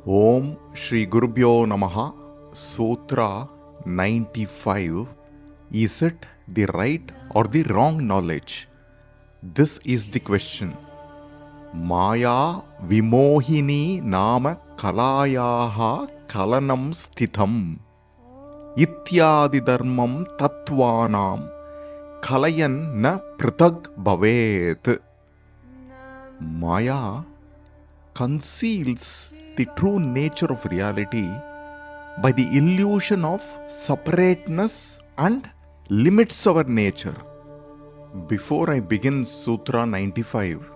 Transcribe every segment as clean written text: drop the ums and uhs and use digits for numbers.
Om Shri Gurubhyo Namaha. Sutra-95. Is it the right or the wrong knowledge? This is the question. Maya vimohini nama kalayaha kalanam sthitam. Ityadi dharmam tattvanam kalayan na pritag bhavet. Maya conceals the true nature of reality by the illusion of separateness and limits our nature. Before I begin Sutra 95,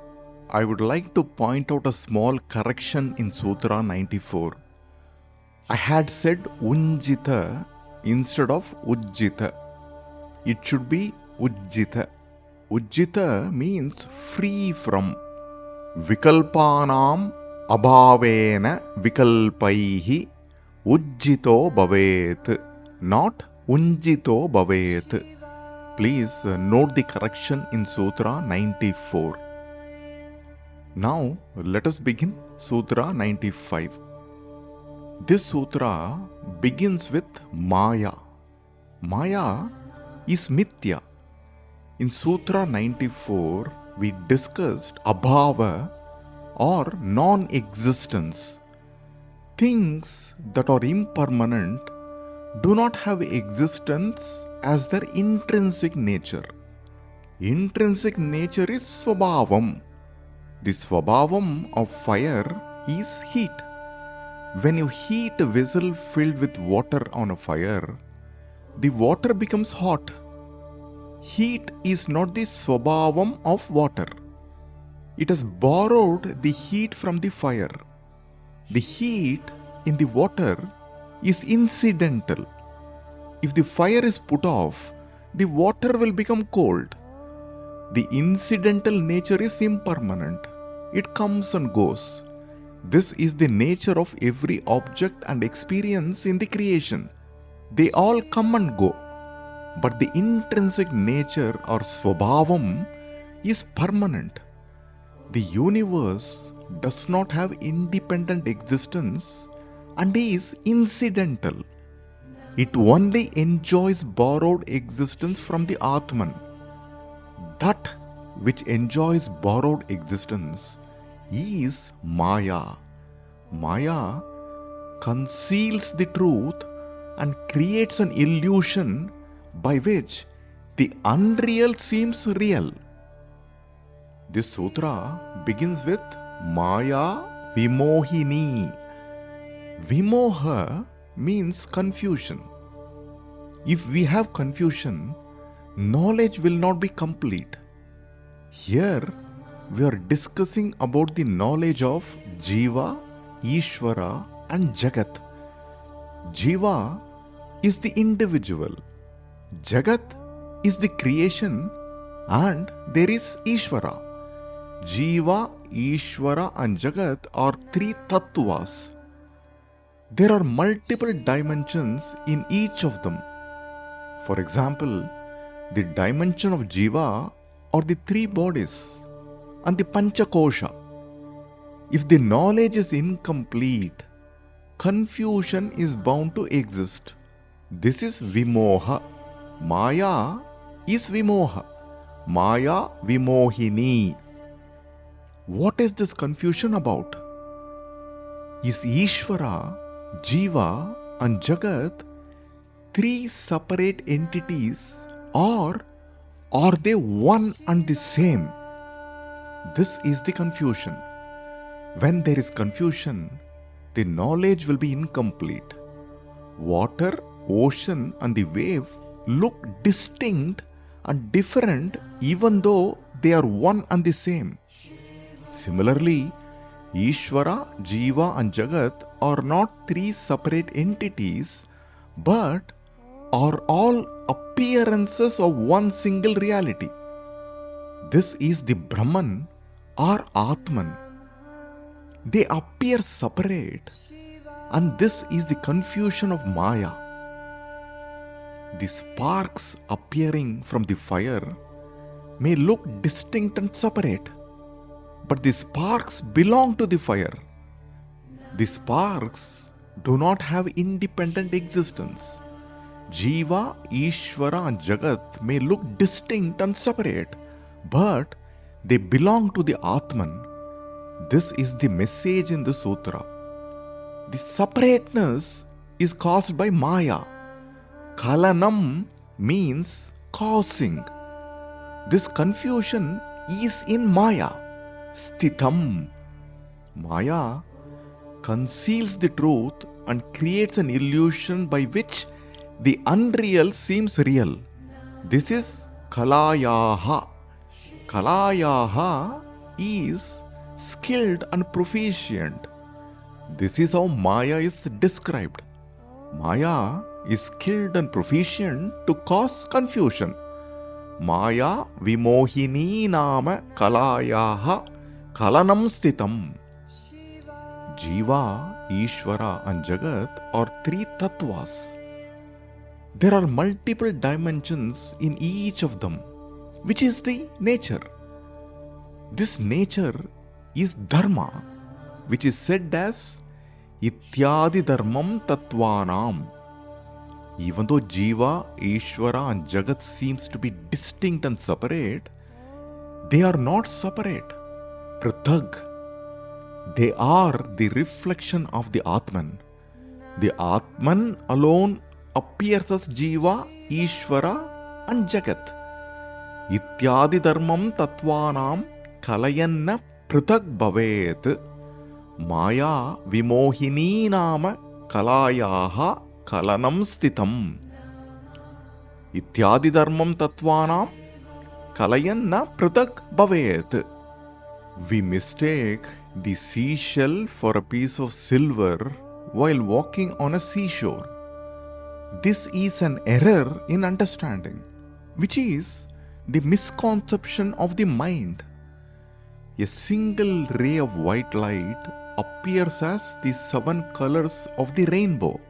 I would like to point out a small correction in Sutra 94. I had said Unjita instead of Ujjita. It should be Ujjita. Ujjita means free from. Vikalpanam abhavena vikalpaihi ujjito bhavet, not unjito bhavet. Please note the correction in Sutra 94. Now let us begin Sutra 95. This sutra begins with Maya. Maya is Mithya. In Sutra 94, we discussed abhava or non-existence. Things that are impermanent do not have existence as their intrinsic nature. Intrinsic nature is swabhavam. The swabhavam of fire is heat. When you heat a vessel filled with water on a fire, the water becomes hot. Heat is not the swabhavam of water. It has borrowed the heat from the fire. The heat in the water is incidental. If the fire is put off, the water will become cold. The incidental nature is impermanent. It comes and goes. This is the nature of every object and experience in the creation. They all come and go. But the intrinsic nature or swabhavam is permanent. The universe does not have independent existence and is incidental. It only enjoys borrowed existence from the Atman. That which enjoys borrowed existence is Maya. Maya conceals the truth and creates an illusion by which the unreal seems real. This sutra begins with Maya vimohini. Vimoha means confusion. If we have confusion, knowledge will not be complete. Here we are discussing about the knowledge of Jiva, Ishvara and Jagat. Jiva is the individual. Jagat is the creation and there is Īśvara. Jiva, Īśvara and Jagat are three tattvas. There are multiple dimensions in each of them. For example, the dimension of Jiva are the three bodies and the Panchakosha. If the knowledge is incomplete, confusion is bound to exist. This is Vimoha. Maya is Vimoha. Maya vimohini. What is this confusion about? Is Īśvara, Jiva and Jagat three separate entities or are they one and the same? This is the confusion. When there is confusion, the knowledge will be incomplete. Water, ocean and the wave look distinct and different even though they are one and the same. Similarly, Īśvara, Jiva and Jagat are not three separate entities but are all appearances of one single reality. This is the Brahman or Atman. They appear separate and this is the confusion of Maya. The sparks appearing from the fire may look distinct and separate, but the sparks belong to the fire. The sparks do not have independent existence. Jiva, Īśvara and Jagat may look distinct and separate, but they belong to the Atman. This is the message in the sutra. The separateness is caused by Maya. Kalanam means causing. This confusion is in Maya. Sthitam. Maya conceals the truth and creates an illusion by which the unreal seems real. This is Kalayaha. Kalayaha is skilled and proficient. This is how Maya is described. Maya is skilled and proficient to cause confusion. Maya vimohini nama kalayaha kalanam sthitam. Jiva, Īśvara and Jagat are three tattvas. There are multiple dimensions in each of them, which is the nature. This nature is dharma, which is said as ityadi dharmam tattvanam. Even though Jiva, Īśvara and Jagat seems to be distinct and separate, they are not separate. Prithag. They are the reflection of the Atman. The Atman alone appears as Jiva, Īśvara and Jagat. Ityadi dharmam tattvanam kalayanna prithag bhavet. Maya vimohini nama kalayaha kalanam sthitam. Ityadi dharmam tattvanam kalayanna prithag bhavet. We mistake the seashell for a piece of silver while walking on a seashore. This is an error in understanding, which is the misconception of the mind. A single ray of white light appears as the 7 colors of the rainbow.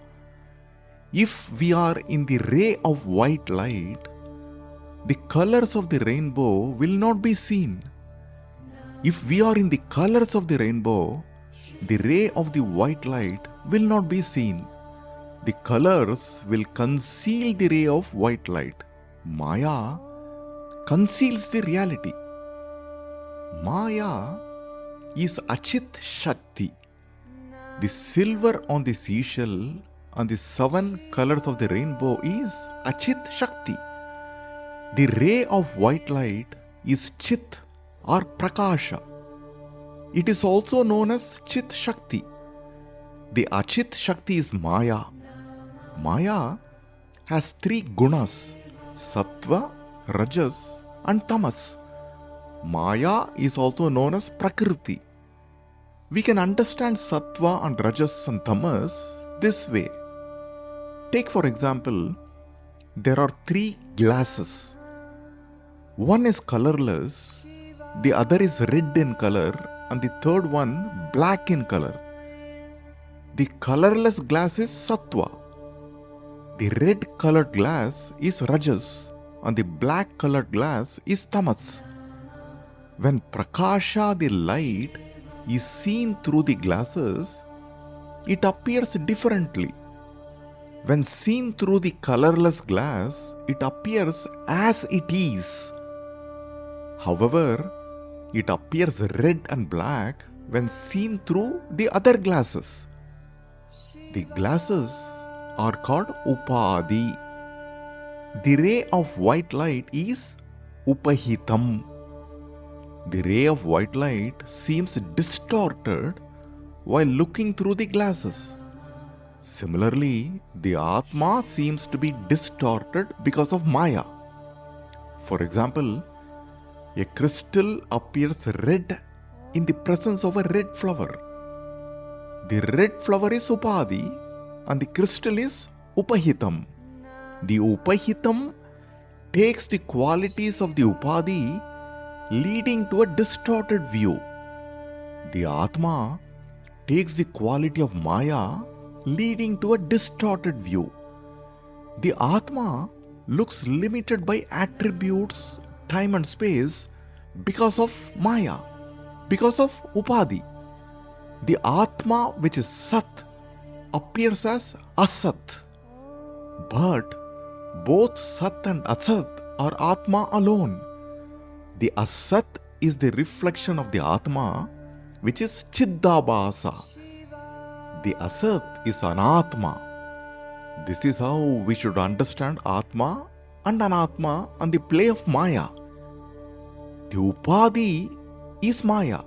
If we are in the ray of white light, the colors of the rainbow will not be seen. If we are in the colors of the rainbow, the ray of the white light will not be seen. The colors will conceal the ray of white light. Maya conceals the reality. Maya is Achit Shakti. The silver on the seashell and the 7 colors of the rainbow is Achit Shakti. The ray of white light is Chit or Prakasha. It is also known as Chit Shakti. The Achit Shakti is Maya. Maya has 3 gunas: Sattva, Rajas and Tamas. Maya is also known as Prakriti. We can understand Sattva and Rajas and Tamas this way. Take for example, there are 3 glasses. One is colorless, the other is red in color, and the third one black in color. The colorless glass is Sattva. The red colored glass is Rajas and the black colored glass is Tamas. When Prakasha, the light, is seen through the glasses, it appears differently. When seen through the colorless glass, it appears as it is. However, it appears red and black when seen through the other glasses. The glasses are called Upadi. The ray of white light is Upahitam. The ray of white light seems distorted while looking through the glasses. Similarly, the Atma seems to be distorted because of Maya. For example, a crystal appears red in the presence of a red flower. The red flower is Upadi and the crystal is Upahitam. The Upahitam takes the qualities of the Upadi, leading to a distorted view. The Atma takes the quality of Maya, leading to a distorted view. The Atma looks limited by attributes, time and space because of Maya, because of Upadi. The Atma, which is Sat, appears as Asat. But both Sat and Asat are Atma alone. The Asat is the reflection of the Atma, which is Chiddabhasa. The Asat is Anatma. This is how we should understand Atma and Anatma and the play of Maya. The Upadhi is Maya.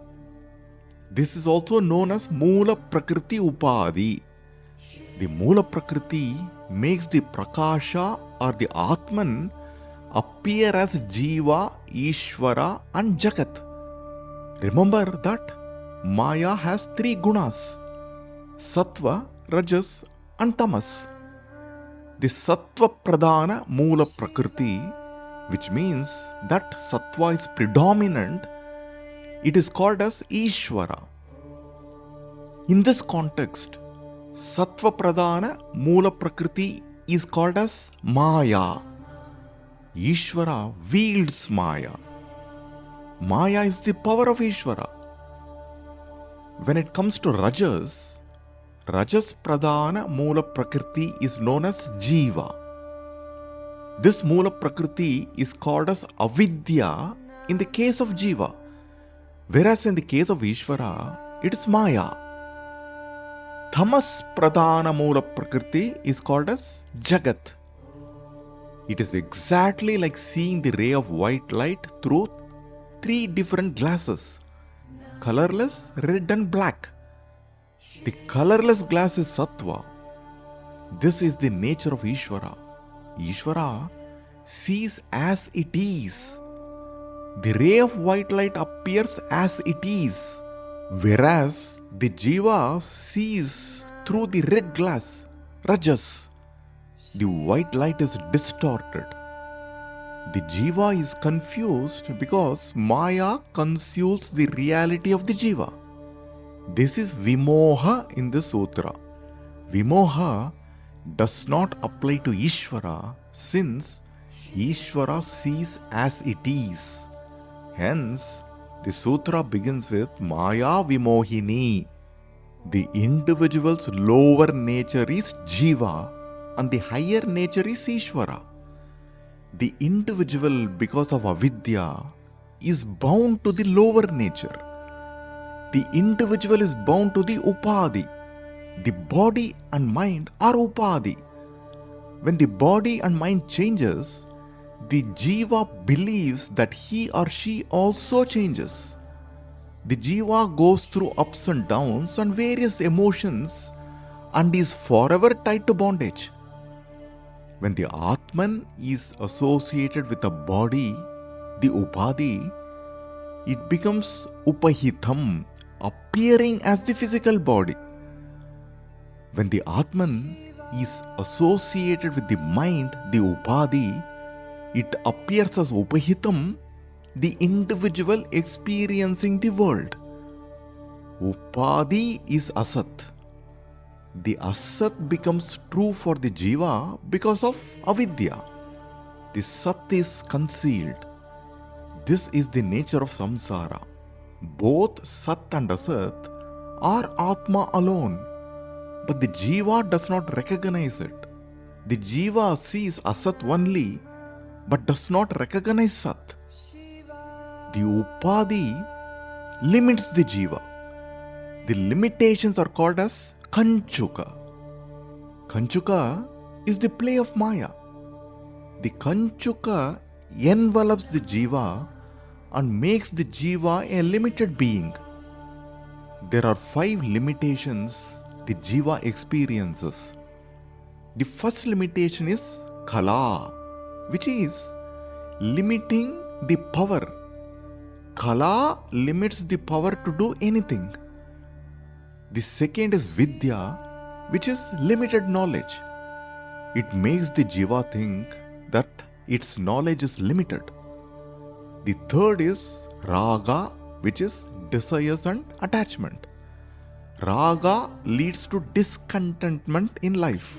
This is also known as Moola Prakriti Upadhi. The Moola Prakriti makes the Prakasha or the Atman appear as Jiva, Ishvara and Jagat. Remember that Maya has three gunas: Sattva, Rajas and Tamas. The Sattva Pradhana Moola Prakriti, which means that Sattva is predominant, it is called as Īśvara. In this context, Sattva Pradhana Moola Prakriti is called as Maya. Īśvara wields Maya. Maya is the power of Īśvara. When it comes to Rajas, Rajas Pradhana Moola Prakriti is known as Jiva. This Moola Prakriti is called as Avidya in the case of Jiva, whereas in the case of Īśvara, it is Maya. Tamas Pradhana Moola Prakriti is called as Jagat. It is exactly like seeing the ray of white light through three different glasses: colorless, red and black. The colorless glass is Sattva. This is the nature of Īśvara. Īśvara sees as it is. The ray of white light appears as it is, whereas the Jiva sees through the red glass, Rajas. The white light is distorted. The Jiva is confused because Maya conceals the reality of the Jiva. This is Vimoha in the Sutra. Vimoha does not apply to Īśvara since Īśvara sees as it is. Hence, the Sutra begins with Maya Vimohini. The individual's lower nature is Jiva and the higher nature is Īśvara. The individual, because of avidya, is bound to the lower nature. The individual is bound to the upadhi. The body and mind are upadhi. When the body and mind changes, the jiva believes that he or she also changes. The jiva goes through ups and downs and various emotions and is forever tied to bondage. When the Atman is associated with a body, the upadhi, it becomes upahitam, appearing as the physical body. When the Atman is associated with the mind, the upadhi, it appears as upahitam, the individual experiencing the world. Upadhi is asat. The asat becomes true for the jiva because of avidya. The sat is concealed. This is the nature of samsara. Both sat and asat are atma alone, but the jiva does not recognize it. The jiva sees asat only, but does not recognize sat. The upadhi limits the jiva. The limitations are called as Kanchuka. Kanchuka is the play of Maya. The Kanchuka envelops the jiva and makes the jiva a limited being. There are 5 limitations the jiva experiences. The first limitation is Kala, which is limiting the power. Kala limits the power to do anything. The second is Vidya, which is limited knowledge. It makes the jiva think that its knowledge is limited. The third is Raga, which is desires and attachment. Raga leads to discontentment in life.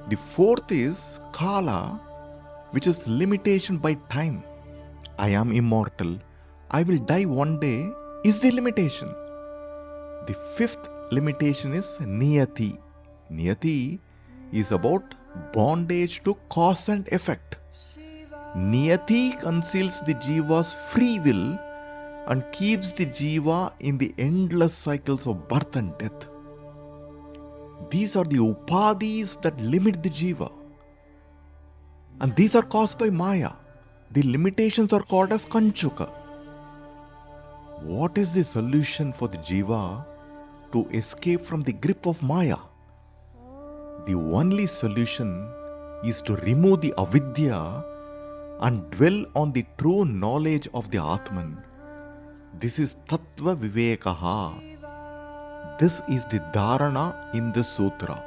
The fourth is Kala, which is limitation by time. I am immortal. I will die one day is the limitation. The fifth limitation is niyati. Niyati is about bondage to cause and effect. Niyati conceals the jiva's free will and keeps the jiva in the endless cycles of birth and death. These are the upadhis that limit the jiva. And these are caused by Maya. The limitations are called as Kanchuka. What is the solution for the jiva to escape from the grip of Maya? The only solution is to remove the avidya and dwell on the true knowledge of the Atman. This is Tattva Vivekaha. This is the dharana in the sutra.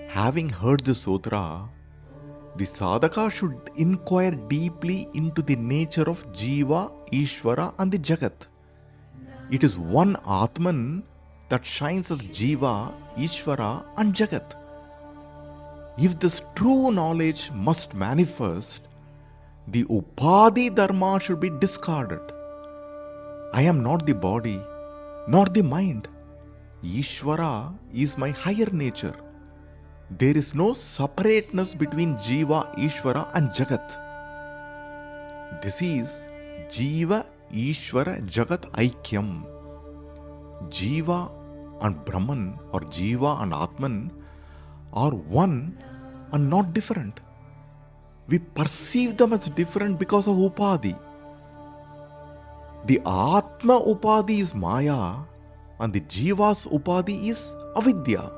Having heard the sutra, the sadhaka should inquire deeply into the nature of Jiva, Īśvara and the Jagat. It is one Atman that shines as Jiva, Īśvara and Jagat. If this true knowledge must manifest, the upadhi dharma should be discarded. I am not the body, nor the mind. Ishvara is my higher nature. There is no separateness between Jiva, Ishvara and Jagat. This is Jiva, Ishvara, Jagat Aikyam. Jiva and Brahman or Jiva and Atman are one and not different. We perceive them as different because of upadhi. The Atma upadhi is Maya and the Jiva's upadhi is avidya.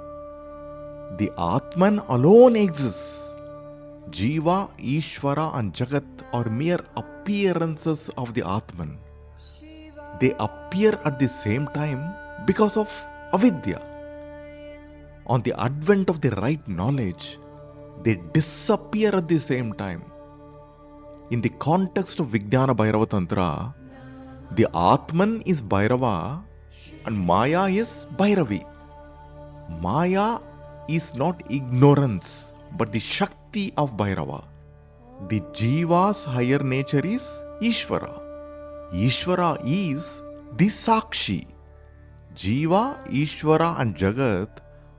The Atman alone exists. Jiva, Ishvara and Jagat are mere appearances of the Atman. They appear at the same time because of avidya. On the advent of the right knowledge, they disappear at the same time. In the context of Vijñāna-Bhairava-Tantra, the Atman is Bhairava and Maya is Bhairavi. Maya is not ignorance but the Shakti of Bhairava. The Jiva's higher nature is Ishvara. Ishvara is the Sakshi. Jiva, Ishvara and Jagat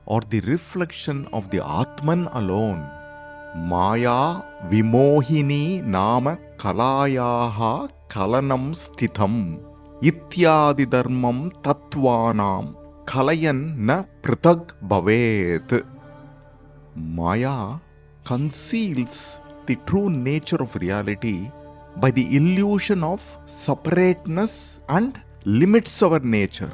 are the reflection of the Atman alone. Maya vimohini nama kalayaha kalanam stitham ityadi dharmam tattvanam kalayan na pritag bhavet. Maya conceals the true nature of reality by the illusion of separateness and limits our nature.